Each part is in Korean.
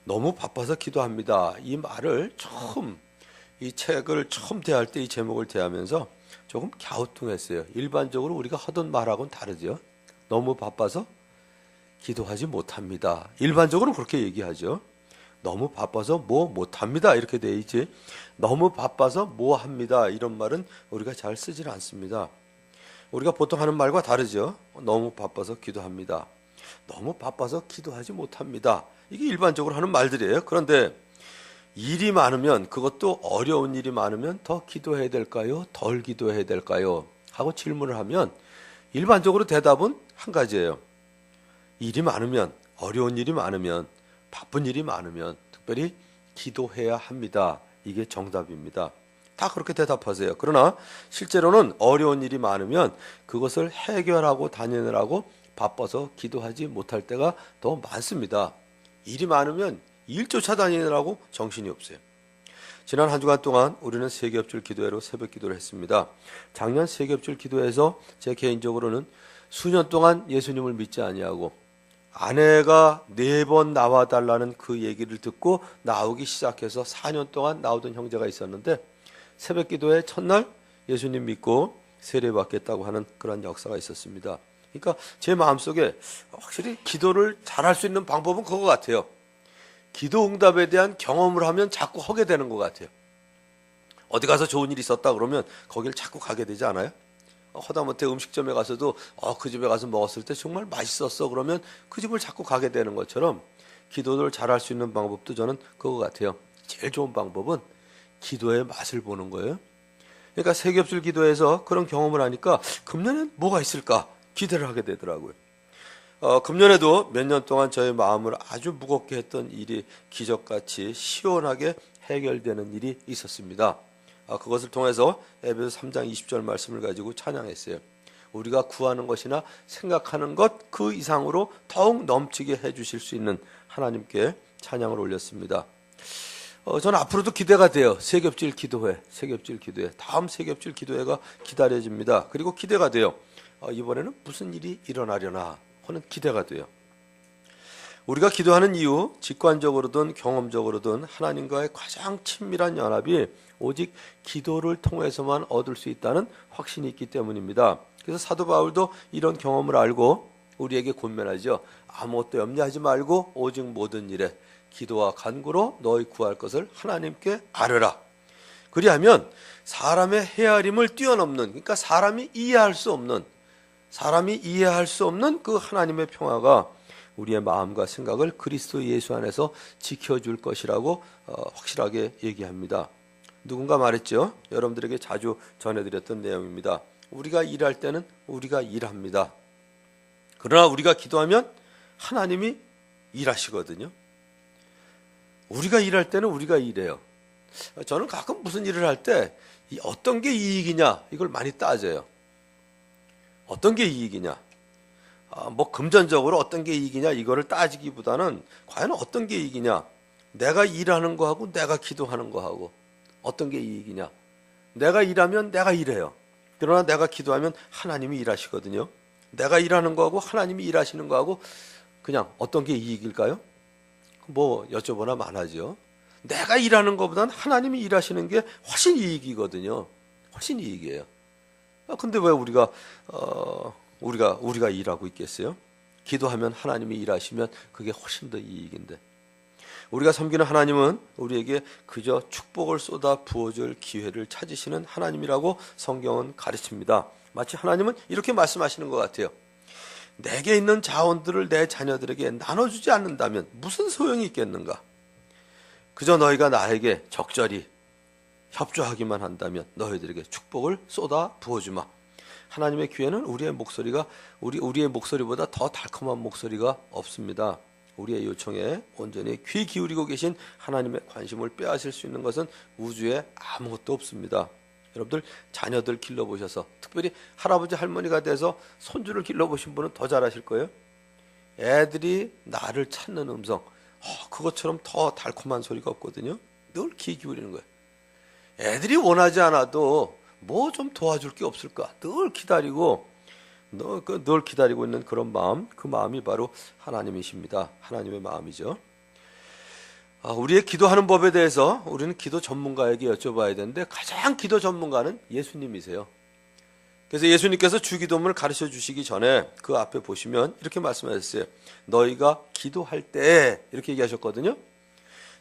너무 바빠서 기도합니다. 이 말을 이 책을 처음 대할 때 이 제목을 대하면서 조금 갸우뚱했어요. 일반적으로 우리가 하던 말하고는 다르죠. 너무 바빠서 기도하지 못합니다. 일반적으로 그렇게 얘기하죠. 너무 바빠서 뭐 못합니다. 이렇게 돼 있지. 너무 바빠서 뭐 합니다. 이런 말은 우리가 잘 쓰질 않습니다. 우리가 보통 하는 말과 다르죠. 너무 바빠서 기도합니다. 너무 바빠서 기도하지 못합니다. 이게 일반적으로 하는 말들이에요. 그런데 일이 많으면, 그것도 어려운 일이 많으면 더 기도해야 될까요? 덜 기도해야 될까요? 하고 질문을 하면 일반적으로 대답은 한 가지예요. 일이 많으면, 어려운 일이 많으면, 바쁜 일이 많으면 특별히 기도해야 합니다. 이게 정답입니다. 다 그렇게 대답하세요. 그러나 실제로는 어려운 일이 많으면 그것을 해결하고 다니느라고 바빠서 기도하지 못할 때가 더 많습니다. 일이 많으면 일조차 다니느라고 정신이 없어요. 지난 한 주간 동안 우리는 세겹줄 기도회로 새벽 기도를 했습니다. 작년 세겹줄 기도회에서 제 개인적으로는 수년 동안 예수님을 믿지 아니하고 아내가 4번 나와달라는 그 얘기를 듣고 나오기 시작해서 4년 동안 나오던 형제가 있었는데, 새벽 기도회 첫날 예수님 믿고 세례받겠다고 하는 그런 역사가 있었습니다. 그러니까 제 마음속에 확실히 기도를 잘할 수 있는 방법은 그거 같아요. 기도 응답에 대한 경험을 하면 자꾸 하게 되는 것 같아요. 어디 가서 좋은 일이 있었다 그러면 거길 자꾸 가게 되지 않아요? 허다못해 음식점에 가서도 그 집에 가서 먹었을 때 정말 맛있었어 그러면 그 집을 자꾸 가게 되는 것처럼 기도를 잘할 수 있는 방법도 저는 그거 같아요. 제일 좋은 방법은 기도의 맛을 보는 거예요. 그러니까 세겹줄 기도에서 그런 경험을 하니까 금년엔 뭐가 있을까 기대를 하게 되더라고요. 금년에도 몇 년 동안 저의 마음을 아주 무겁게 했던 일이 기적같이 시원하게 해결되는 일이 있었습니다. 그것을 통해서 에베소 3장 20절 말씀을 가지고 찬양했어요. 우리가 구하는 것이나 생각하는 것 그 이상으로 더욱 넘치게 해주실 수 있는 하나님께 찬양을 올렸습니다. 저는 앞으로도 기대가 돼요. 세겹질 기도회, 다음 세겹질 기도회가 기다려집니다. 그리고 기대가 돼요. 이번에는 무슨 일이 일어나려나 하는 기대가 돼요. 우리가 기도하는 이유, 직관적으로든 경험적으로든 하나님과의 가장 친밀한 연합이 오직 기도를 통해서만 얻을 수 있다는 확신이 있기 때문입니다. 그래서 사도 바울도 이런 경험을 알고 우리에게 권면하죠. 아무것도 염려하지 말고 오직 모든 일에 기도와 간구로 너희 구할 것을 하나님께 아뢰라. 그리하면 사람의 헤아림을 뛰어넘는, 그러니까 사람이 이해할 수 없는 그 하나님의 평화가 우리의 마음과 생각을 그리스도 예수 안에서 지켜줄 것이라고 확실하게 얘기합니다. 누군가 말했죠. 여러분들에게 자주 전해드렸던 내용입니다. 우리가 일할 때는 우리가 일합니다. 그러나 우리가 기도하면 하나님이 일하시거든요. 우리가 일할 때는 우리가 일해요. 저는 가끔 무슨 일을 할 때 어떤 게 이익이냐 이걸 많이 따져요. 어떤 게 이익이냐, 뭐 금전적으로 어떤 게 이익이냐 이거를 따지기보다는 과연 어떤 게 이익이냐, 내가 일하는 거하고 내가 기도하는 거하고 어떤 게 이익이냐. 내가 일하면 내가 일해요. 그러나 내가 기도하면 하나님이 일하시거든요. 내가 일하는 거하고 하나님이 일하시는 거하고 그냥 어떤 게 이익일까요? 뭐 여쭤보나 마나죠. 내가 일하는 것보다는 하나님이 일하시는 게 훨씬 이익이거든요. 훨씬 이익이에요. 근데 왜 우리가 일하고 있겠어요? 기도하면 하나님이 일하시면 그게 훨씬 더 이익인데. 우리가 섬기는 하나님은 우리에게 그저 축복을 쏟아 부어줄 기회를 찾으시는 하나님이라고 성경은 가르칩니다. 마치 하나님은 이렇게 말씀하시는 것 같아요. 내게 있는 자원들을 내 자녀들에게 나눠주지 않는다면 무슨 소용이 있겠는가? 그저 너희가 나에게 적절히 협조하기만 한다면 너희들에게 축복을 쏟아 부어주마. 하나님의 귀에는 우리의 목소리보다 더 달콤한 목소리가 없습니다. 우리의 요청에 온전히 귀 기울이고 계신 하나님의 관심을 빼앗을 수 있는 것은 우주에 아무것도 없습니다. 여러분들 자녀들 길러보셔서, 특별히 할아버지 할머니가 돼서 손주를 길러보신 분은 더 잘하실 거예요. 애들이 나를 찾는 음성, 그것처럼 더 달콤한 소리가 없거든요. 늘 귀 기울이는 거예요. 애들이 원하지 않아도 뭐 좀 도와줄 게 없을까 늘 기다리고 있는 그런 마음, 그 마음이 바로 하나님이십니다. 하나님의 마음이죠. 우리의 기도하는 법에 대해서 우리는 기도 전문가에게 여쭤봐야 되는데 가장 기도 전문가는 예수님이세요. 그래서 예수님께서 주기도문을 가르쳐 주시기 전에 그 앞에 보시면 이렇게 말씀하셨어요. 너희가 기도할 때 이렇게 얘기하셨거든요.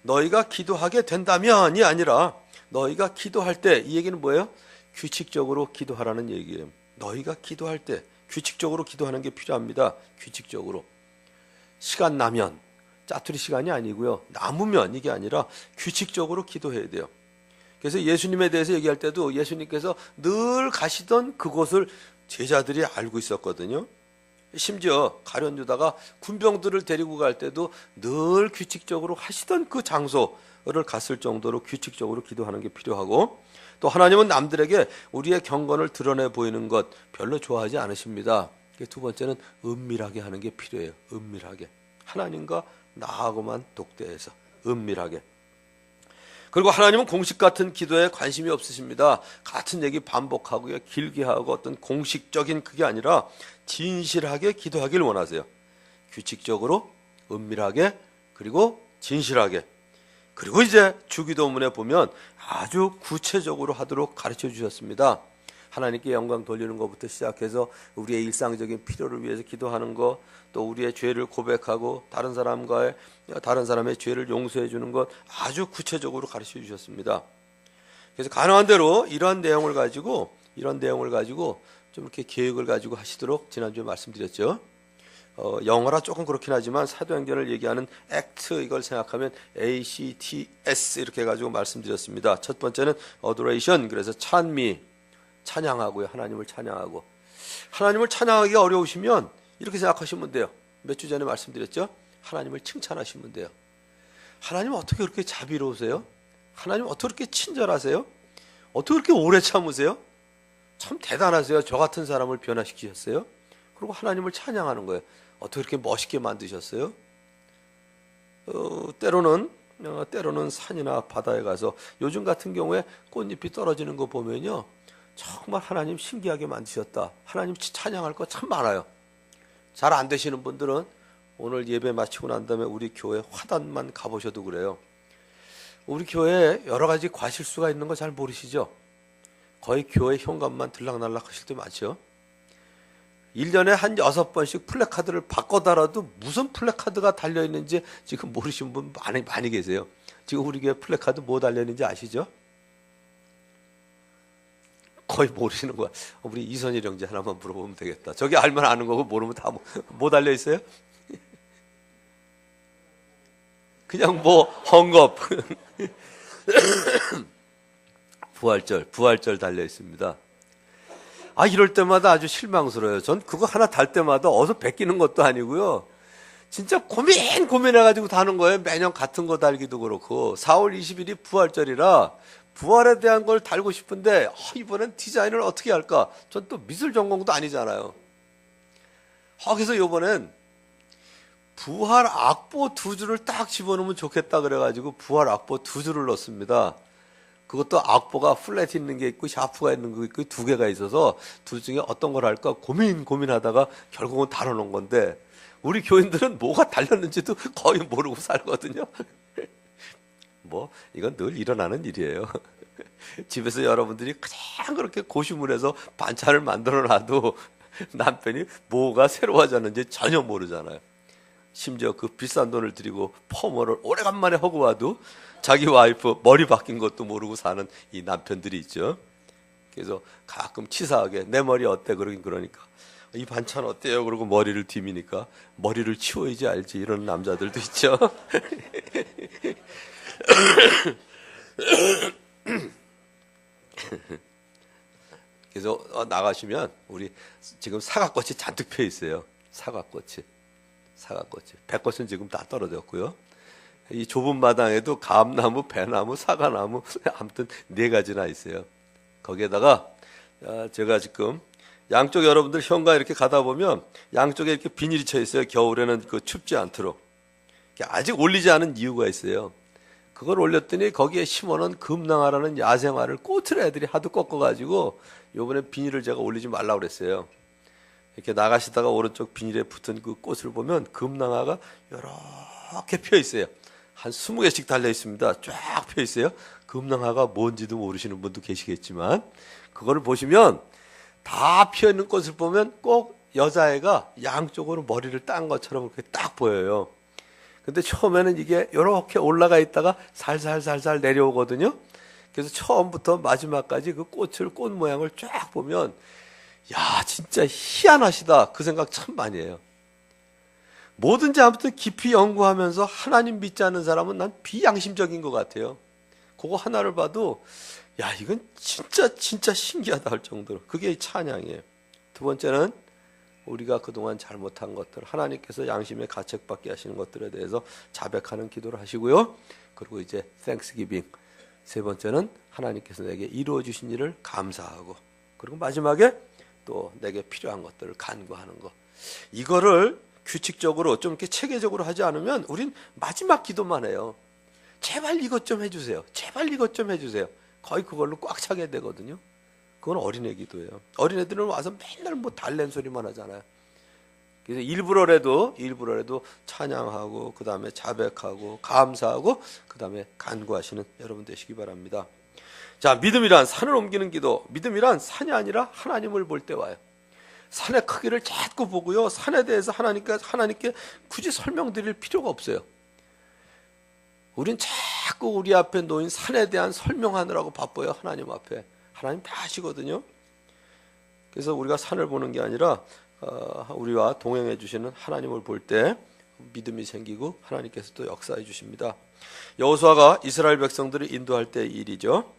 너희가 기도하게 된다면이 아니라 너희가 기도할 때, 이 얘기는 뭐예요? 규칙적으로 기도하라는 얘기예요. 너희가 기도할 때 규칙적으로 기도하는 게 필요합니다. 규칙적으로. 시간 나면, 짜투리 시간이 아니고요. 남으면 이게 아니라 규칙적으로 기도해야 돼요. 그래서 예수님에 대해서 얘기할 때도 예수님께서 늘 가시던 그곳을 제자들이 알고 있었거든요. 심지어 가룟 유다가 군병들을 데리고 갈 때도 늘 규칙적으로 하시던 그 장소를 갔을 정도로 규칙적으로 기도하는 게 필요하고, 또 하나님은 남들에게 우리의 경건을 드러내 보이는 것 별로 좋아하지 않으십니다. 두 번째는 은밀하게 하는 게 필요해요. 은밀하게. 하나님과 나하고만 독대해서 은밀하게. 그리고 하나님은 공식 같은 기도에 관심이 없으십니다. 같은 얘기 반복하고요, 길게 하고 어떤 공식적인 그게 아니라 진실하게 기도하길 원하세요. 규칙적으로, 은밀하게, 그리고 진실하게. 그리고 이제 주기도문에 보면 아주 구체적으로 하도록 가르쳐 주셨습니다. 하나님께 영광 돌리는 것부터 시작해서 우리의 일상적인 필요를 위해서 기도하는 것, 또 우리의 죄를 고백하고 다른 사람의 죄를 용서해 주는 것 아주 구체적으로 가르쳐 주셨습니다. 그래서 가능한 대로 이런 내용을 가지고 좀 이렇게 계획을 가지고 하시도록 지난주에 말씀드렸죠. 영어라 조금 그렇긴 하지만 사도행전을 얘기하는 ACT, 이걸 생각하면 ACTS 이렇게 해가지고 말씀드렸습니다. 첫 번째는 Adoration, 그래서 찬양하고요. 하나님을 찬양하고. 하나님을 찬양하기가 어려우시면 이렇게 생각하시면 돼요. 몇 주 전에 말씀드렸죠. 하나님을 칭찬하시면 돼요. 하나님 어떻게 그렇게 자비로우세요? 하나님 어떻게 그렇게 친절하세요? 어떻게 그렇게 오래 참으세요? 참 대단하세요. 저 같은 사람을 변화시키셨어요. 그리고 하나님을 찬양하는 거예요. 어떻게 그렇게 멋있게 만드셨어요? 때로는 산이나 바다에 가서 요즘 같은 경우에 꽃잎이 떨어지는 거 보면요, 정말 하나님 신기하게 만드셨다. 하나님 찬양할 거 참 많아요. 잘 안 되시는 분들은 오늘 예배 마치고 난 다음에 우리 교회 화단만 가보셔도 그래요. 우리 교회에 여러 가지 과실수가 있는 거 잘 모르시죠? 거의 교회 현관만 들락날락 하실 때 많죠? 1년에 한 6번씩 플래카드를 바꿔달아도 무슨 플래카드가 달려있는지 지금 모르시는 분 많이 계세요. 지금 우리 교회 플래카드 뭐 달려있는지 아시죠? 거의 모르시는 거야. 우리 이선일 형제 하나만 물어보면 되겠다. 저기 알면 아는 거고 모르면 다 뭐 달려있어요? 그냥 뭐 헝겊 부활절 달려있습니다. 이럴 때마다 아주 실망스러워요. 전 그거 하나 달 때마다 어서 베끼는 것도 아니고요. 진짜 고민해가지고 다는 거예요. 매년 같은 거 달기도 그렇고. 4월 20일이 부활절이라 부활에 대한 걸 달고 싶은데 이번엔 디자인을 어떻게 할까? 전 또 미술 전공도 아니잖아요. 그래서 이번엔 부활 악보 2줄을 딱 집어넣으면 좋겠다 그래가지고 부활 악보 2줄을 넣습니다. 그것도 악보가 플랫 있는 게 있고 샤프가 있는 거 있고 2개가 있어서 둘 중에 어떤 걸 할까 고민하다가 결국은 달아놓은 건데, 우리 교인들은 뭐가 달렸는지도 거의 모르고 살거든요. 이건 늘 일어나는 일이에요. 집에서 여러분들이 그냥 그렇게 고시문해서 반찬을 만들어 놔도 남편이 뭐가 새로워졌는지 전혀 모르잖아요. 심지어 그 비싼 돈을 들이고 펌을 오래간만에 하고 와도 자기 와이프 머리 바뀐 것도 모르고 사는 이 남편들이 있죠. 그래서 가끔 치사하게 내 머리 어때? 그러니까 이 반찬 어때요? 그러고 머리를 뒤미니까 머리를 치워야지 알지, 이런 남자들도 있죠. 그래서 나가시면 우리 지금 사과꽃이 잔뜩 펴 있어요. 사과꽃이. 백꽃은 지금 다 떨어졌고요. 이 좁은 마당에도 감나무, 배나무, 사과나무 아무튼 4가지나 있어요. 거기에다가 제가 지금 양쪽 여러분들 현관 이렇게 가다 보면 양쪽에 이렇게 비닐이 쳐 있어요. 겨울에는 춥지 않도록. 아직 올리지 않은 이유가 있어요. 그걸 올렸더니 거기에 심어놓은 금낭아라는 야생화를 꽃을 애들이 하도 꺾어가지고 요번에 비닐을 제가 올리지 말라고 그랬어요. 이렇게 나가시다가 오른쪽 비닐에 붙은 그 꽃을 보면 금낭아가 이렇게 펴 있어요. 한 20개씩 달려 있습니다. 쫙 펴 있어요. 금낭화가 뭔지도 모르시는 분도 계시겠지만 그거를 보시면 다 피어 있는 꽃을 보면 꼭 여자애가 양쪽으로 머리를 딴 것처럼 그렇게 딱 보여요. 근데 처음에는 이게 이렇게 올라가 있다가 살살살살 내려오거든요. 그래서 처음부터 마지막까지 그 꽃 모양을 쫙 보면 야, 진짜 희한하시다. 그 생각 참 많이 해요. 뭐든지 아무튼 깊이 연구하면서 하나님 믿지 않는 사람은 난 비양심적인 것 같아요. 그거 하나를 봐도 야, 이건 진짜 신기하다 할 정도로. 그게 이 찬양이에요. 두 번째는 우리가 그동안 잘못한 것들, 하나님께서 양심의 가책받게 하시는 것들에 대해서 자백하는 기도를 하시고요. 그리고 이제 Thanksgiving. 세 번째는 하나님께서 내게 이루어 주신 일을 감사하고, 그리고 마지막에 또 내게 필요한 것들을 간구하는 것. 이거를 규칙적으로 좀 이렇게 체계적으로 하지 않으면 우린 마지막 기도만 해요. 제발 이것 좀 해주세요. 제발 이것 좀 해주세요. 거의 그걸로 꽉 차게 되거든요. 그건 어린애 기도예요. 어린애들은 와서 맨날 뭐 달랜 소리만 하잖아요. 그래서 일부러라도 찬양하고, 그 다음에 자백하고, 감사하고, 그 다음에 간구하시는 여러분 되시기 바랍니다. 자, 믿음이란 산을 옮기는 기도. 믿음이란 산이 아니라 하나님을 볼 때 와요. 산의 크기를 자꾸 보고요. 산에 대해서 하나님께 굳이 설명드릴 필요가 없어요. 우린 자꾸 우리 앞에 놓인 산에 대한 설명하느라고 바빠요. 하나님 앞에. 하나님 다 아시거든요. 그래서 우리가 산을 보는 게 아니라 우리와 동행해 주시는 하나님을 볼 때 믿음이 생기고 하나님께서 또 역사해 주십니다. 여호수아가 이스라엘 백성들을 인도할 때 일이죠.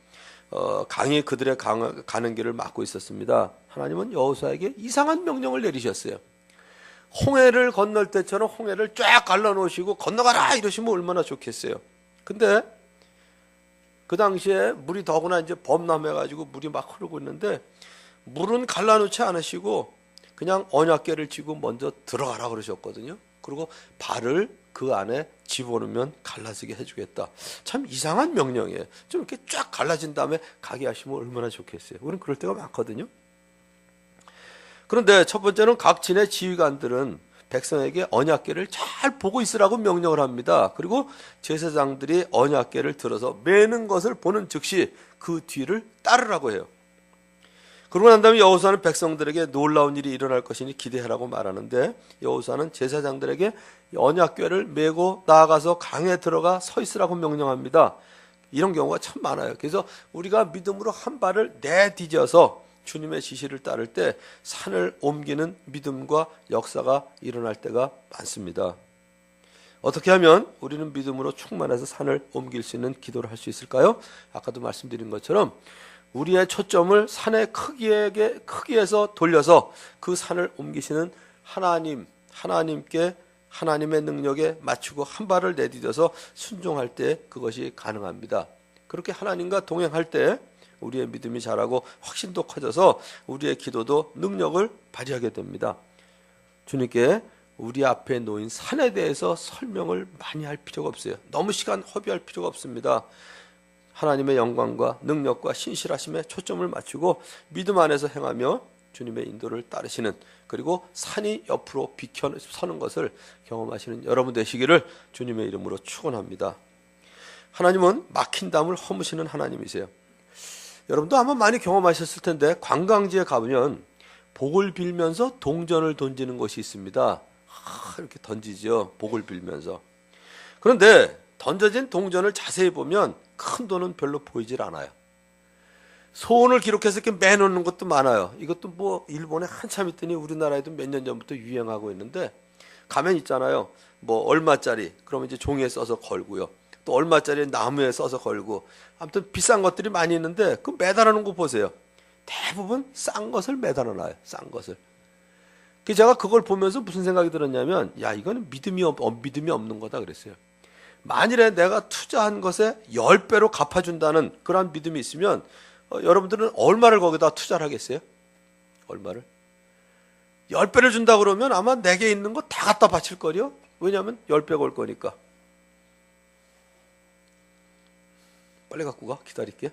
강이 그들의 가는 길을 막고 있었습니다. 하나님은 여호수아에게 이상한 명령을 내리셨어요. 홍해를 건널 때처럼 홍해를 쫙 갈라놓으시고 건너가라 이러시면 얼마나 좋겠어요. 근데 그 당시에 물이 더구나 이제 범람해가지고 물이 막 흐르고 있는데 물은 갈라놓지 않으시고 그냥 언약궤를 쥐고 먼저 들어가라 그러셨거든요. 그리고 발을 그 안에 집어넣으면 갈라지게 해주겠다. 참 이상한 명령이에요. 좀 이렇게 쫙 갈라진 다음에 가게 하시면 얼마나 좋겠어요. 우리는 그럴 때가 많거든요. 그런데 첫 번째는 각 진의 지휘관들은 백성에게 언약궤를 잘 보고 있으라고 명령을 합니다. 그리고 제사장들이 언약궤를 들어서 매는 것을 보는 즉시 그 뒤를 따르라고 해요. 그러고 난 다음에 여호수아는 백성들에게 놀라운 일이 일어날 것이니 기대하라고 말하는데, 여호수아는 제사장들에게 언약궤를 메고 나아가서 강에 들어가 서 있으라고 명령합니다. 이런 경우가 참 많아요. 그래서 우리가 믿음으로 한 발을 내디뎌서 주님의 지시를 따를 때 산을 옮기는 믿음과 역사가 일어날 때가 많습니다. 어떻게 하면 우리는 믿음으로 충만해서 산을 옮길 수 있는 기도를 할 수 있을까요? 아까도 말씀드린 것처럼 우리의 초점을 산의 크기에서 돌려서 그 산을 옮기시는 하나님께, 하나님의 능력에 맞추고 한 발을 내디뎌서 순종할 때 그것이 가능합니다. 그렇게 하나님과 동행할 때 우리의 믿음이 자라고 확신도 커져서 우리의 기도도 능력을 발휘하게 됩니다. 주님께 우리 앞에 놓인 산에 대해서 설명을 많이 할 필요가 없어요. 너무 시간 허비할 필요가 없습니다. 하나님의 영광과 능력과 신실하심에 초점을 맞추고 믿음 안에서 행하며 주님의 인도를 따르시는, 그리고 산이 옆으로 비켜서는 것을 경험하시는 여러분 되시기를 주님의 이름으로 축원합니다. 하나님은 막힌 담을 허무시는 하나님이세요. 여러분도 아마 많이 경험하셨을 텐데 관광지에 가보면 복을 빌면서 동전을 던지는 것이 있습니다. 이렇게 던지죠. 복을 빌면서. 그런데 던져진 동전을 자세히 보면 큰 돈은 별로 보이질 않아요. 소원을 기록해서 이렇게 매놓는 것도 많아요. 이것도 뭐 일본에 한참 있더니 우리나라에도 몇 년 전부터 유행하고 있는데, 가면 있잖아요. 뭐 얼마짜리, 그러면 이제 종이에 써서 걸고요. 또 얼마짜리 나무에 써서 걸고, 아무튼 비싼 것들이 많이 있는데 그 매달아놓은 거 보세요. 대부분 싼 것을 매달아놔요. 싼 것을. 제가 그걸 보면서 무슨 생각이 들었냐면, 야, 이거는 믿음이 없는 거다 그랬어요. 만일에 내가 투자한 것에 10배로 갚아준다는 그런 믿음이 있으면 여러분들은 얼마를 거기다 투자를 하겠어요? 얼마를? 10배를 준다 그러면 아마 내게 있는 거 다 갖다 바칠 거요. 왜냐하면 10배가 올 거니까. 빨리 갖고 가. 기다릴게.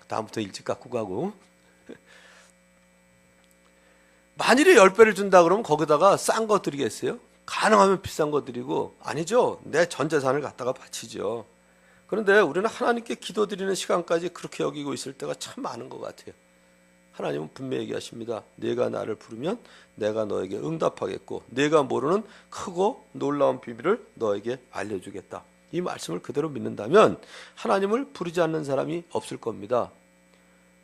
다음부터 일찍 갖고 가고. 만일에 10배를 준다 그러면 거기다가 싼 거 드리겠어요? 가능하면 비싼 거 드리고, 아니죠. 내 전 재산을 갖다가 바치죠. 그런데 우리는 하나님께 기도드리는 시간까지 그렇게 여기고 있을 때가 참 많은 것 같아요. 하나님은 분명히 얘기하십니다. 네가 나를 부르면 내가 너에게 응답하겠고 네가 모르는 크고 놀라운 비밀을 너에게 알려주겠다. 이 말씀을 그대로 믿는다면 하나님을 부르지 않는 사람이 없을 겁니다.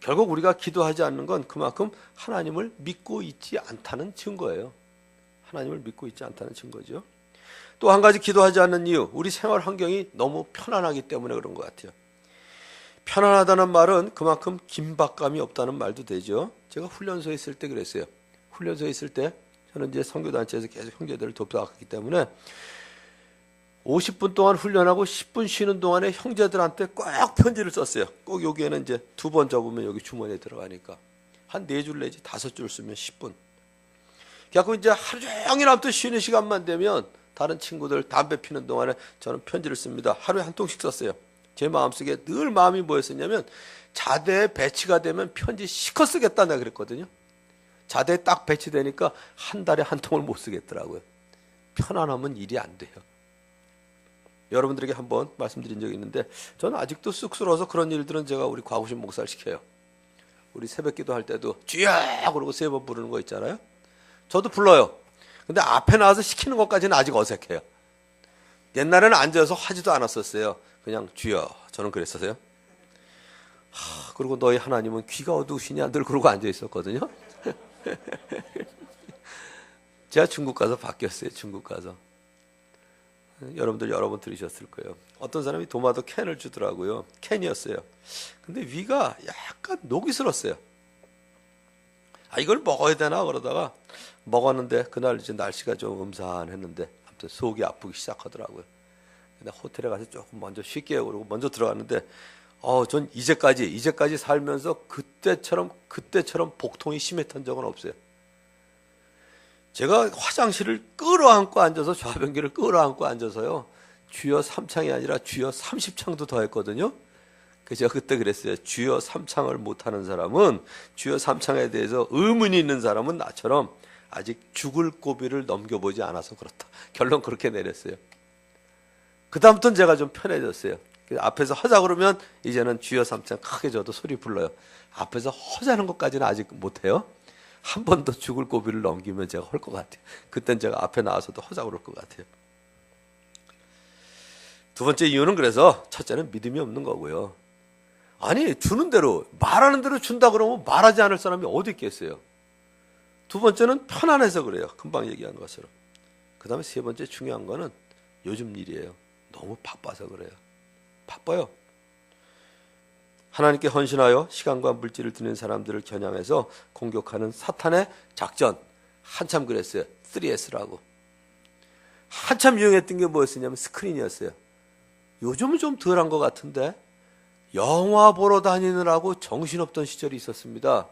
결국 우리가 기도하지 않는 건 그만큼 하나님을 믿고 있지 않다는 증거예요. 하나님을 믿고 있지 않다는 증거죠. 또 한 가지 기도하지 않는 이유, 우리 생활 환경이 너무 편안하기 때문에 그런 것 같아요. 편안하다는 말은 그만큼 긴박감이 없다는 말도 되죠. 제가 훈련소에 있을 때 그랬어요. 훈련소에 있을 때 저는 이제 선교단체에서 계속 형제들을 돕다왔기 때문에 50분 동안 훈련하고 10분 쉬는 동안에 형제들한테 꼭 편지를 썼어요. 꼭 여기에는 이제 2번 접으면 여기 주머니에 들어가니까 한 4줄 내지 5줄 쓰면 10분. 그래서 이제 하루 종일 아무튼 쉬는 시간만 되면 다른 친구들 담배 피는 동안에 저는 편지를 씁니다. 하루에 한 통씩 썼어요. 제 마음속에 늘 마음이 뭐였었냐면 자대에 배치가 되면 편지 시커 쓰겠다 내가 그랬거든요. 자대에 딱 배치되니까 한 달에 한 통을 못 쓰겠더라고요. 편안하면 일이 안 돼요. 여러분들에게 한번 말씀드린 적이 있는데 저는 아직도 쑥스러워서 그런 일들은 제가 우리 과구신 목사를 시켜요. 우리 새벽기도 할 때도 주여 그러고 3번 부르는 거 있잖아요. 저도 불러요. 근데 앞에 나와서 시키는 것까지는 아직 어색해요. 옛날에는 앉아서 하지도 않았었어요. 그냥 주여 저는 그랬었어요. 그리고 너희 하나님은 귀가 어두우시냐 늘 그러고 앉아 있었거든요. 제가 중국 가서 바뀌었어요. 중국 가서. 여러분들 여러 번 들으셨을 거예요. 어떤 사람이 도마도 캔을 주더라고요. 캔이었어요. 근데 위가 약간 녹이 슬었어요. 이걸 먹어야 되나 그러다가 먹었는데 그날 이제 날씨가 좀 음산했는데 아무튼 속이 아프기 시작하더라고요. 근데 호텔에 가서 조금 먼저 쉴게요 그러고 먼저 들어갔는데 전 이제까지 살면서 그때처럼 복통이 심했던 적은 없어요. 제가 화장실을 끌어안고 앉아서 좌변기를 끌어안고 앉아서요. 주여 3창이 아니라 주여 30창도 더 했거든요. 그래서 제가 그때 그랬어요. 주여 3창을 못하는 사람은 주여 3창에 대해서 의문이 있는 사람은 나처럼 아직 죽을 고비를 넘겨보지 않아서 그렇다. 결론 그렇게 내렸어요. 그 다음부터는 제가 좀 편해졌어요. 앞에서 하자 그러면 이제는 주여 3창 크게 저도 소리 불러요. 앞에서 허자는 것까지는 아직 못해요. 한 번 더 죽을 고비를 넘기면 제가 할 것 같아요. 그땐 제가 앞에 나와서도 허자 그럴 것 같아요. 두 번째 이유는 그래서 첫째는 믿음이 없는 거고요. 아니 주는 대로 말하는 대로 준다 그러면 말하지 않을 사람이 어디 있겠어요. 두 번째는 편안해서 그래요. 금방 얘기한 것처럼. 그 다음에 세 번째 중요한 거는 요즘 일이에요. 너무 바빠서 그래요. 바빠요. 하나님께 헌신하여 시간과 물질을 드는 사람들을 겨냥해서 공격하는 사탄의 작전 한참 그랬어요. 3S라고. 한참 유행했던 게 뭐였냐면 스크린이었어요. 요즘은 좀 덜한 것 같은데 영화 보러 다니느라고 정신없던 시절이 있었습니다.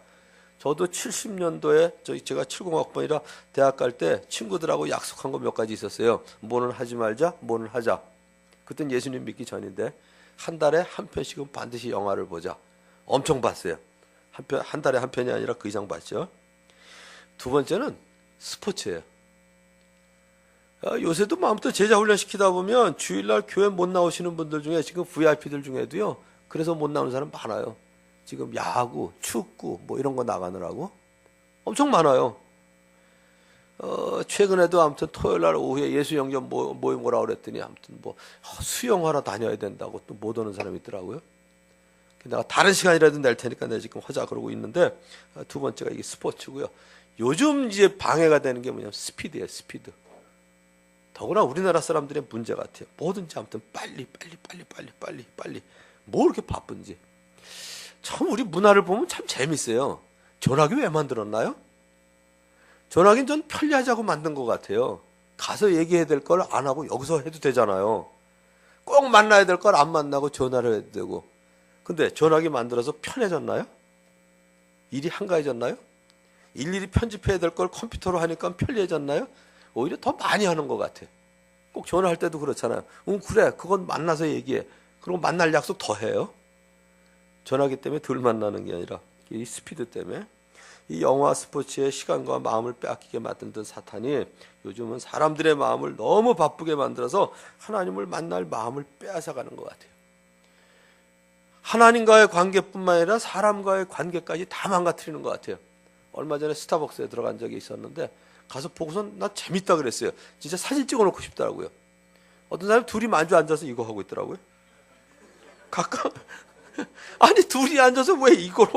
저도 70년도에 제가 70학번이라 대학 갈 때 친구들하고 약속한 거 몇 가지 있었어요. 뭐는 하지 말자, 뭐는 하자. 그땐 예수님 믿기 전인데 한 달에 한 편씩은 반드시 영화를 보자. 엄청 봤어요. 한 달에 한 편이 아니라 그 이상 봤죠. 두 번째는 스포츠예요. 요새도 마음껏 제자 훈련 시키다 보면 주일날 교회 못 나오시는 분들 중에 지금 VIP들 중에도요. 그래서 못 나오는 사람 많아요. 지금 야구, 축구 뭐 이런 거 나가느라고 엄청 많아요. 최근에도 아무튼 토요일날 오후에 예수 영접 모임 오라고 그랬더니 아무튼 뭐 수영하러 다녀야 된다고 또 못 오는 사람이 있더라고요. 내가 다른 시간이라도 낼 테니까 내가 지금 하자 그러고 있는데 두 번째가 이게 스포츠고요. 요즘 이제 방해가 되는 게 뭐냐면 스피드예요. 스피드. 더구나 우리나라 사람들의 문제 같아요. 뭐든지 아무튼 빨리 뭐 이렇게 바쁜지. 참 우리 문화를 보면 참 재밌어요. 전화기 왜 만들었나요? 전화기는 전 편리하자고 만든 것 같아요. 가서 얘기해야 될 걸 안 하고 여기서 해도 되잖아요. 꼭 만나야 될 걸 안 만나고 전화를 해도 되고. 근데 전화기 만들어서 편해졌나요? 일이 한가해졌나요? 일일이 편집해야 될 걸 컴퓨터로 하니까 편리해졌나요? 오히려 더 많이 하는 것 같아요. 꼭 전화할 때도 그렇잖아요. 그래 그건 만나서 얘기해. 그리고 만날 약속 더 해요. 전화기 때문에 덜 만나는 게 아니라 이 스피드 때문에. 이 영화 스포츠에 시간과 마음을 빼앗기게 만든 사탄이 요즘은 사람들의 마음을 너무 바쁘게 만들어서 하나님을 만날 마음을 빼앗아가는 것 같아요. 하나님과의 관계뿐만 아니라 사람과의 관계까지 다 망가뜨리는 것 같아요. 얼마 전에 스타벅스에 들어간 적이 있었는데 가서 보고선 나 재밌다 그랬어요. 진짜 사진 찍어놓고 싶더라고요. 어떤 사람이 둘이 마주 앉아서 이거 하고 있더라고요. 가끔 아니 둘이 앉아서 왜 이거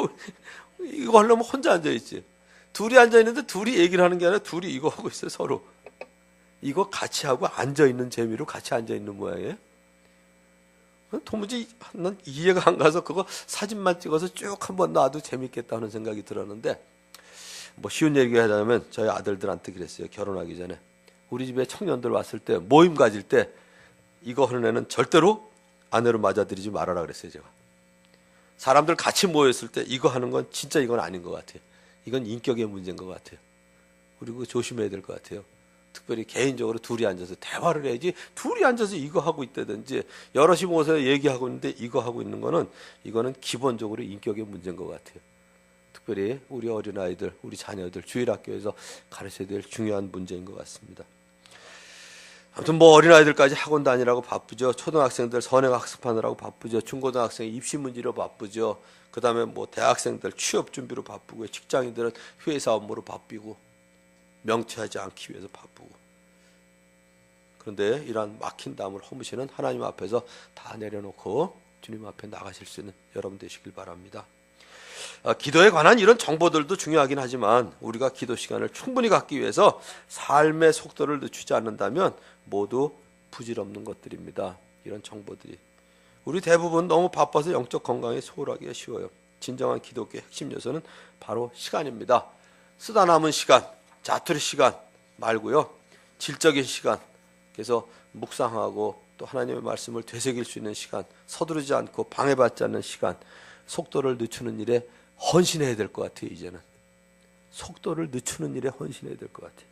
하려면 혼자 앉아있지. 둘이 앉아있는데 둘이 얘기를 하는 게 아니라 둘이 이거 하고 있어요. 서로 이거 같이 하고 앉아있는 재미로 같이 앉아있는 모양이에요. 도무지 난 이해가 안 가서 그거 사진만 찍어서 쭉 한번 놔도 재밌겠다 하는 생각이 들었는데, 뭐 쉬운 얘기 하자면 저희 아들들한테 그랬어요. 결혼하기 전에 우리 집에 청년들 왔을 때 모임 가질 때 이거 하는 애는 절대로 아내로 맞아들이지 말아라 그랬어요. 제가 사람들 같이 모였을 때 이거 하는 건 진짜 이건 아닌 것 같아요. 이건 인격의 문제인 것 같아요. 그리고 조심해야 될 것 같아요. 특별히 개인적으로 둘이 앉아서 대화를 해야지, 둘이 앉아서 이거 하고 있다든지 여럿이 모여서 얘기하고 있는데 이거 하고 있는 거는 이거는 기본적으로 인격의 문제인 것 같아요. 특별히 우리 어린아이들, 우리 자녀들 주일학교에서 가르쳐야 될 중요한 문제인 것 같습니다. 아무튼 뭐 어린아이들까지 학원 다니라고 바쁘죠. 초등학생들 선행학습하느라고 바쁘죠. 중고등학생 입시 문제로 바쁘죠. 그 다음에 뭐 대학생들 취업 준비로 바쁘고, 직장인들은 회사 업무로 바쁘고, 명퇴하지 않기 위해서 바쁘고. 그런데 이러한 막힌 담을 허무시는 하나님 앞에서 다 내려놓고 주님 앞에 나가실 수 있는 여러분 되시길 바랍니다. 기도에 관한 이런 정보들도 중요하긴 하지만 우리가 기도 시간을 충분히 갖기 위해서 삶의 속도를 늦추지 않는다면 모두 부질없는 것들입니다. 이런 정보들이 우리 대부분 너무 바빠서 영적 건강에 소홀하기가 쉬워요. 진정한 기독교의 핵심 요소는 바로 시간입니다. 쓰다 남은 시간, 자투리 시간 말고요, 질적인 시간, 그래서 묵상하고 또 하나님의 말씀을 되새길 수 있는 시간, 서두르지 않고 방해받지 않는 시간, 속도를 늦추는 일에 헌신해야 될 것 같아요. 이제는 속도를 늦추는 일에 헌신해야 될 것 같아요.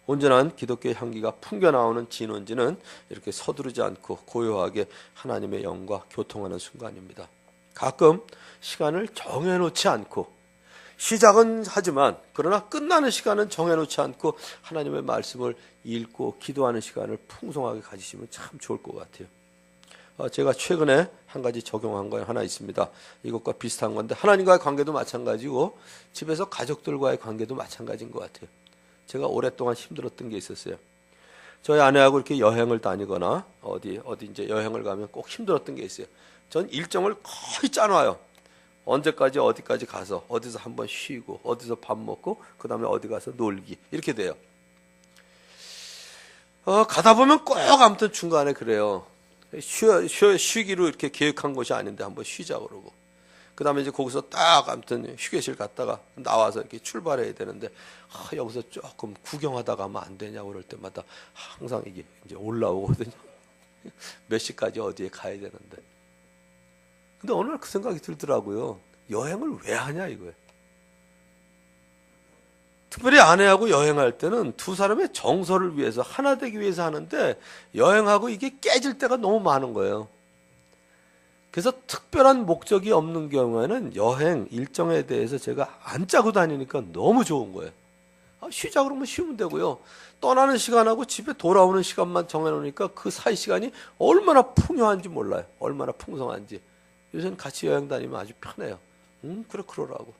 온전한 기독교의 향기가 풍겨나오는 진원지는 이렇게 서두르지 않고 고요하게 하나님의 영과 교통하는 순간입니다. 가끔 시간을 정해놓지 않고, 시작은 하지만 그러나 끝나는 시간은 정해놓지 않고 하나님의 말씀을 읽고 기도하는 시간을 풍성하게 가지시면 참 좋을 것 같아요. 제가 최근에 한 가지 적용한 거 하나 있습니다. 이것과 비슷한 건데 하나님과의 관계도 마찬가지고 집에서 가족들과의 관계도 마찬가지인 것 같아요. 제가 오랫동안 힘들었던 게 있었어요. 저희 아내하고 이렇게 여행을 다니거나 어디 이제 여행을 가면 꼭 힘들었던 게 있어요. 전 일정을 거의 짜놔요. 언제까지 어디까지 가서 어디서 한번 쉬고 어디서 밥 먹고 그 다음에 어디 가서 놀기, 이렇게 돼요. 가다 보면 꼭 아무튼 중간에 그래요. 쉬기로 이렇게 계획한 것이 아닌데 한번 쉬자 그러고, 그 다음에 이제 거기서 딱 아무튼 휴게실 갔다가 나와서 이렇게 출발해야 되는데 여기서 조금 구경하다가 하면 안 되냐고 그럴 때마다 항상 이게 이제 올라오거든요. 몇 시까지 어디에 가야 되는데. 근데 어느 날 그 생각이 들더라고요. 여행을 왜 하냐 이거예요. 특별히 아내하고 여행할 때는 두 사람의 정서를 위해서, 하나 되기 위해서 하는데 여행하고 이게 깨질 때가 너무 많은 거예요. 그래서 특별한 목적이 없는 경우에는 여행 일정에 대해서 제가 안 짜고 다니니까 너무 좋은 거예요. 쉬자 그러면 쉬면 되고요. 떠나는 시간하고 집에 돌아오는 시간만 정해놓으니까 그 사이 시간이 얼마나 풍요한지 몰라요. 얼마나 풍성한지. 요새는 같이 여행 다니면 아주 편해요. 그래 그러라고.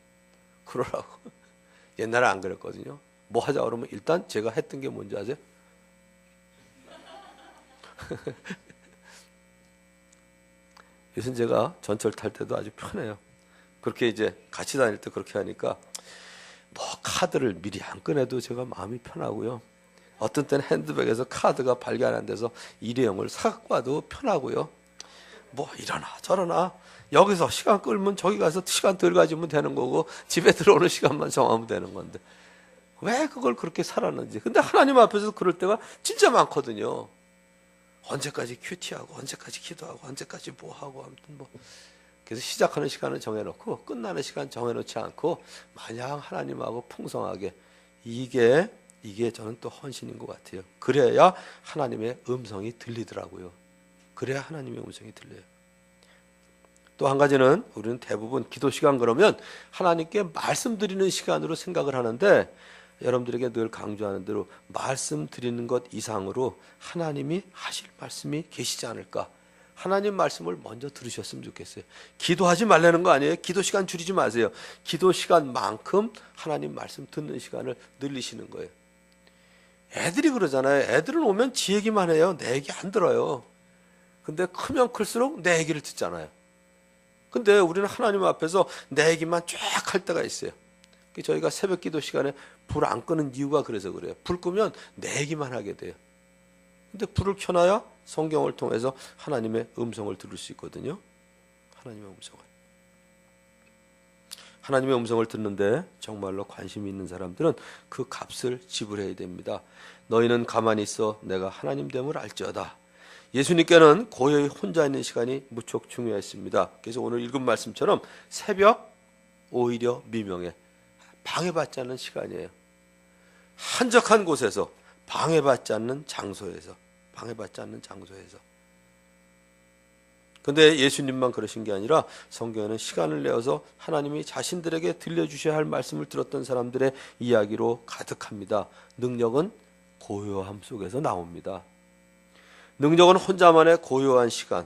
옛날에 안 그랬거든요. 뭐 하자 그러면 일단 제가 했던 게 뭔지 아세요? 요새 제가 전철 탈 때도 아주 편해요. 그렇게 이제 같이 다닐 때 그렇게 하니까 뭐 카드를 미리 안 꺼내도 제가 마음이 편하고요. 어떤 때는 핸드백에서 카드가 발견 안 돼서 일회용을 사갖고 와도 편하고요. 뭐 이러나 저러나 여기서 시간 끌면 저기 가서 시간 덜 가지면 되는 거고 집에 들어오는 시간만 정하면 되는 건데 왜 그걸 그렇게 살았는지. 근데 하나님 앞에서 그럴 때가 진짜 많거든요. 언제까지 큐티하고 언제까지 기도하고 언제까지 뭐 하고 아무튼 뭐. 그래서 시작하는 시간을 정해놓고 끝나는 시간 정해놓지 않고 마냥 하나님하고 풍성하게, 이게 저는 또 헌신인 것 같아요. 그래야 하나님의 음성이 들리더라고요. 그래야 하나님의 음성이 들려요. 또 한 가지는 우리는 대부분 기도 시간 그러면 하나님께 말씀드리는 시간으로 생각을 하는데 여러분들에게 늘 강조하는 대로 말씀드리는 것 이상으로 하나님이 하실 말씀이 계시지 않을까. 하나님 말씀을 먼저 들으셨으면 좋겠어요. 기도하지 말라는 거 아니에요. 기도 시간 줄이지 마세요. 기도 시간만큼 하나님 말씀 듣는 시간을 늘리시는 거예요. 애들이 그러잖아요. 애들은 오면 지 얘기만 해요. 내 얘기 안 들어요. 근데 크면 클수록 내 얘기를 듣잖아요. 근데 우리는 하나님 앞에서 내 얘기만 쫙 할 때가 있어요. 저희가 새벽 기도 시간에 불 안 끄는 이유가 그래서 그래요. 불 끄면 내 얘기만 하게 돼요. 근데 불을 켜놔야 성경을 통해서 하나님의 음성을 들을 수 있거든요. 하나님의 음성을 듣는데 정말로 관심이 있는 사람들은 그 값을 지불해야 됩니다. 너희는 가만히 있어 내가 하나님 됨을 알지어다. 예수님께는 고요히 혼자 있는 시간이 무척 중요했습니다. 그래서 오늘 읽은 말씀처럼 새벽 오히려 미명에 방해받지 않는 시간이에요. 한적한 곳에서 방해받지 않는 장소에서 근데 예수님만 그러신 게 아니라 성경에는 시간을 내어서 하나님이 자신들에게 들려주셔야 할 말씀을 들었던 사람들의 이야기로 가득합니다. 능력은 고요함 속에서 나옵니다. 능력은 혼자만의 고요한 시간,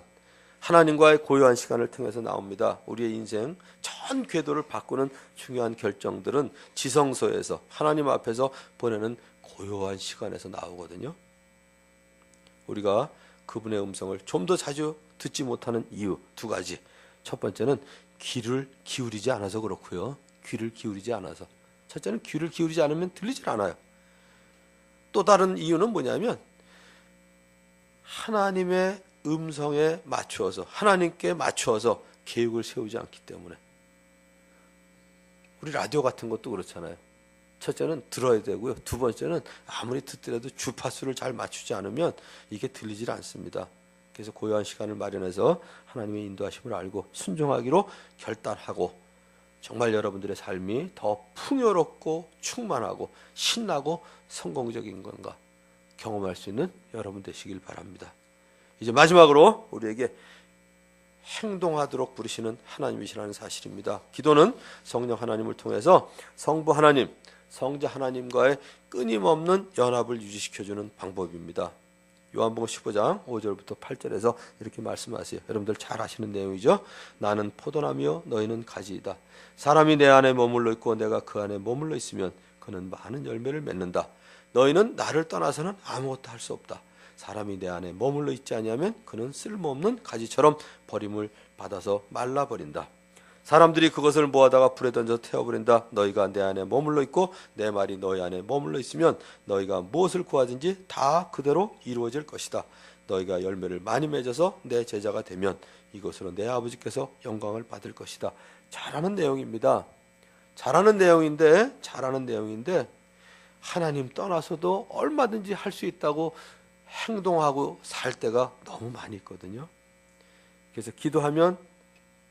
하나님과의 고요한 시간을 통해서 나옵니다. 우리의 인생 전 궤도를 바꾸는 중요한 결정들은 지성소에서 하나님 앞에서 보내는 고요한 시간에서 나오거든요. 우리가 그분의 음성을 좀 더 자주 듣지 못하는 이유 두 가지. 첫 번째는 귀를 기울이지 않아서 그렇고요. 첫째는 귀를 기울이지 않으면 들리질 않아요. 또 다른 이유는 뭐냐면 하나님의 음성에 맞추어서 하나님께 맞추어서 계획을 세우지 않기 때문에. 우리 라디오 같은 것도 그렇잖아요. 첫째는 들어야 되고요. 두 번째는 아무리 듣더라도 주파수를 잘 맞추지 않으면 이게 들리질 않습니다. 그래서 고요한 시간을 마련해서 하나님의 인도하심을 알고 순종하기로 결단하고 정말 여러분들의 삶이 더 풍요롭고 충만하고 신나고 성공적인 건가 경험할 수 있는 여러분 되시길 바랍니다. 이제 마지막으로 우리에게 행동하도록 부르시는 하나님이시라는 사실입니다. 기도는 성령 하나님을 통해서 성부 하나님, 성자 하나님과의 끊임없는 연합을 유지시켜주는 방법입니다. 요한복음 15장 5절부터 8절에서 이렇게 말씀하세요. 여러분들 잘 아시는 내용이죠. 나는 포도나무요 너희는 가지이다. 사람이 내 안에 머물러 있고 내가 그 안에 머물러 있으면 그는 많은 열매를 맺는다. 너희는 나를 떠나서는 아무것도 할 수 없다. 사람이 내 안에 머물러 있지 아니하면 그는 쓸모없는 가지처럼 버림을 받아서 말라버린다. 사람들이 그것을 모아다가 불에 던져 태워버린다. 너희가 내 안에 머물러 있고 내 말이 너희 안에 머물러 있으면 너희가 무엇을 구하든지 다 그대로 이루어질 것이다. 너희가 열매를 많이 맺어서 내 제자가 되면 이것으로 내 아버지께서 영광을 받을 것이다. 잘하는 내용입니다. 잘하는 내용인데 하나님 떠나서도 얼마든지 할 수 있다고 행동하고 살 때가 너무 많이 있거든요. 그래서 기도하면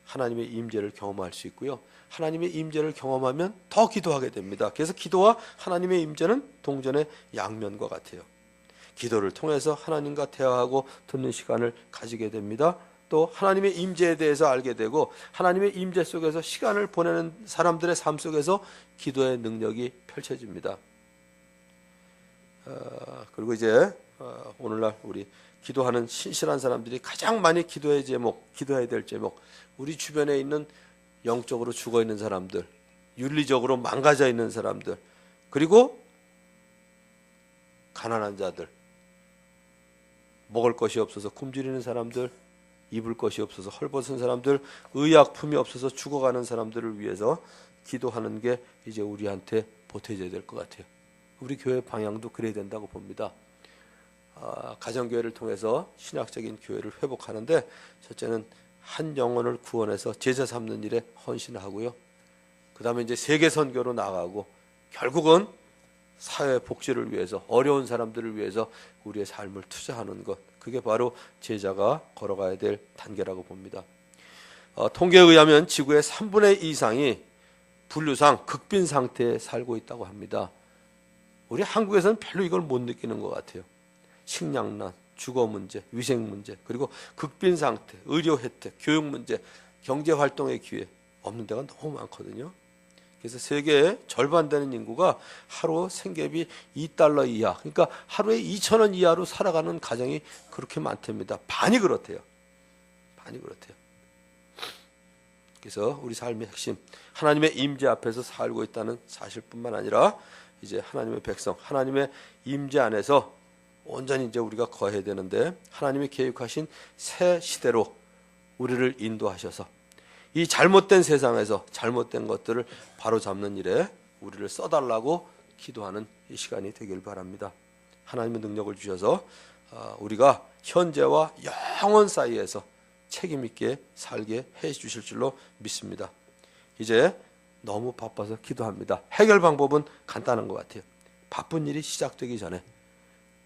하나님의 임재를 경험할 수 있고요. 하나님의 임재를 경험하면 더 기도하게 됩니다. 그래서 기도와 하나님의 임재는 동전의 양면과 같아요. 기도를 통해서 하나님과 대화하고 듣는 시간을 가지게 됩니다. 또 하나님의 임재에 대해서 알게 되고 하나님의 임재 속에서 시간을 보내는 사람들의 삶 속에서 기도의 능력이 펼쳐집니다. 그리고 이제 오늘날 우리 기도하는 신실한 사람들이 가장 많이 기도해야 될 제목, 우리 주변에 있는 영적으로 죽어있는 사람들, 윤리적으로 망가져 있는 사람들, 그리고 가난한 자들, 먹을 것이 없어서 굶주리는 사람들, 입을 것이 없어서 헐벗은 사람들, 의약품이 없어서 죽어가는 사람들을 위해서 기도하는 게 이제 우리한테 보태져야 될 것 같아요. 우리 교회 방향도 그래야 된다고 봅니다. 가정교회를 통해서 신학적인 교회를 회복하는데 첫째는 한 영혼을 구원해서 제자 삼는 일에 헌신하고요. 그 다음에 이제 세계 선교로 나가고 결국은 사회 복지를 위해서 어려운 사람들을 위해서 우리의 삶을 투자하는 것, 그게 바로 제자가 걸어가야 될 단계라고 봅니다. 통계에 의하면 지구의 3분의 2 이상이 분류상 극빈 상태에 살고 있다고 합니다. 우리 한국에서는 별로 이걸 못 느끼는 것 같아요. 식량난, 주거 문제, 위생 문제, 그리고 극빈 상태, 의료 혜택, 교육 문제 경제 활동의 기회 없는 데가 너무 많거든요. 그래서 세계의 절반 되는 인구가 하루 생계비 $2 이하, 그러니까 하루에 2,000원 이하로 살아가는 가정이 그렇게 많답니다. 반이 그렇대요. 반이 그렇대요. 그래서 우리 삶의 핵심, 하나님의 임재 앞에서 살고 있다는 사실뿐만 아니라 이제 하나님의 백성, 하나님의 임재 안에서 온전히 이제 우리가 거해야 되는데, 하나님이 계획하신 새 시대로 우리를 인도하셔서 이 잘못된 세상에서 잘못된 것들을 바로잡는 일에 우리를 써달라고 기도하는 이 시간이 되길 바랍니다. 하나님의 능력을 주셔서 우리가 현재와 영원 사이에서 책임 있게 살게 해 주실 줄로 믿습니다. 이제 너무 바빠서 기도합니다. 해결 방법은 간단한 것 같아요. 바쁜 일이 시작되기 전에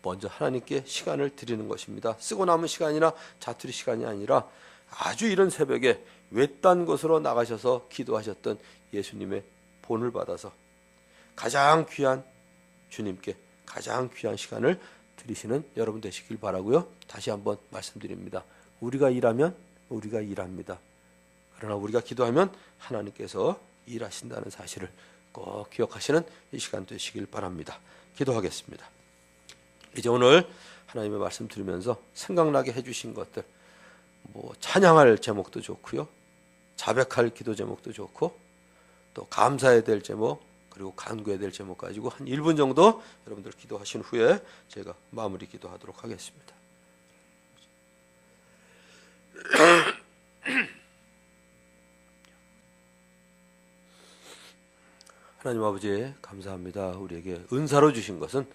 먼저 하나님께 시간을 드리는 것입니다. 쓰고 남은 시간이나 자투리 시간이 아니라 아주 이른 새벽에 외딴 곳으로 나가셔서 기도하셨던 예수님의 본을 받아서 가장 귀한 주님께 가장 귀한 시간을 드리시는 여러분 되시길 바라고요. 다시 한번 말씀드립니다. 우리가 일하면 우리가 일합니다. 그러나 우리가 기도하면 하나님께서 일하신다는 사실을 꼭 기억하시는 이 시간 되시길 바랍니다. 기도하겠습니다. 이제 오늘 하나님의 말씀 들으면서 생각나게 해주신 것들, 찬양할 제목도 좋고요, 자백할 기도 제목도 좋고, 또 감사해야 될 제목, 그리고 간구해야 될 제목 가지고 한 1분 정도 여러분들 기도하신 후에 제가 마무리 기도하도록 하겠습니다. 하나님 아버지 감사합니다. 우리에게 은사로 주신 것은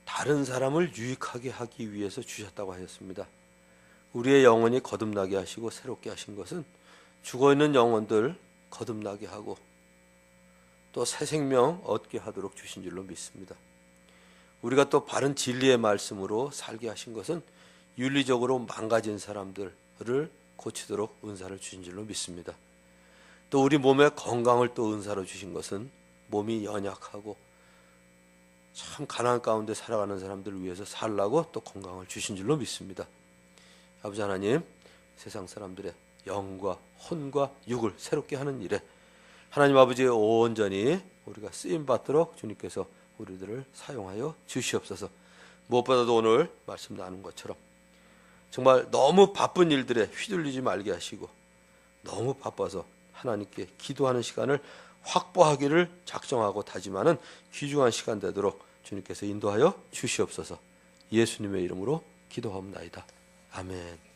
다른 사람을 유익하게 하기 위해서 주셨다고 하셨습니다. 우리의 영혼이 거듭나게 하시고 새롭게 하신 것은 죽어있는 영혼들 거듭나게 하고 또 새 생명 얻게 하도록 주신 줄로 믿습니다. 우리가 또 바른 진리의 말씀으로 살게 하신 것은 윤리적으로 망가진 사람들을 고치도록 은사를 주신 줄로 믿습니다. 또 우리 몸의 건강을 또 은사로 주신 것은 몸이 연약하고 참 가난 가운데 살아가는 사람들을 위해서 살라고 또 건강을 주신 줄로 믿습니다. 아버지 하나님, 세상 사람들의 영과 혼과 육을 새롭게 하는 일에 하나님 아버지의 온전히 우리가 쓰임받도록 주님께서 우리들을 사용하여 주시옵소서. 무엇보다도 오늘 말씀 나눈 것처럼 정말 너무 바쁜 일들에 휘둘리지 말게 하시고 너무 바빠서 하나님께 기도하는 시간을 확보하기를 작정하고 다짐하는 귀중한 시간 되도록 주님께서 인도하여 주시옵소서. 예수님의 이름으로 기도하옵나이다. 아멘.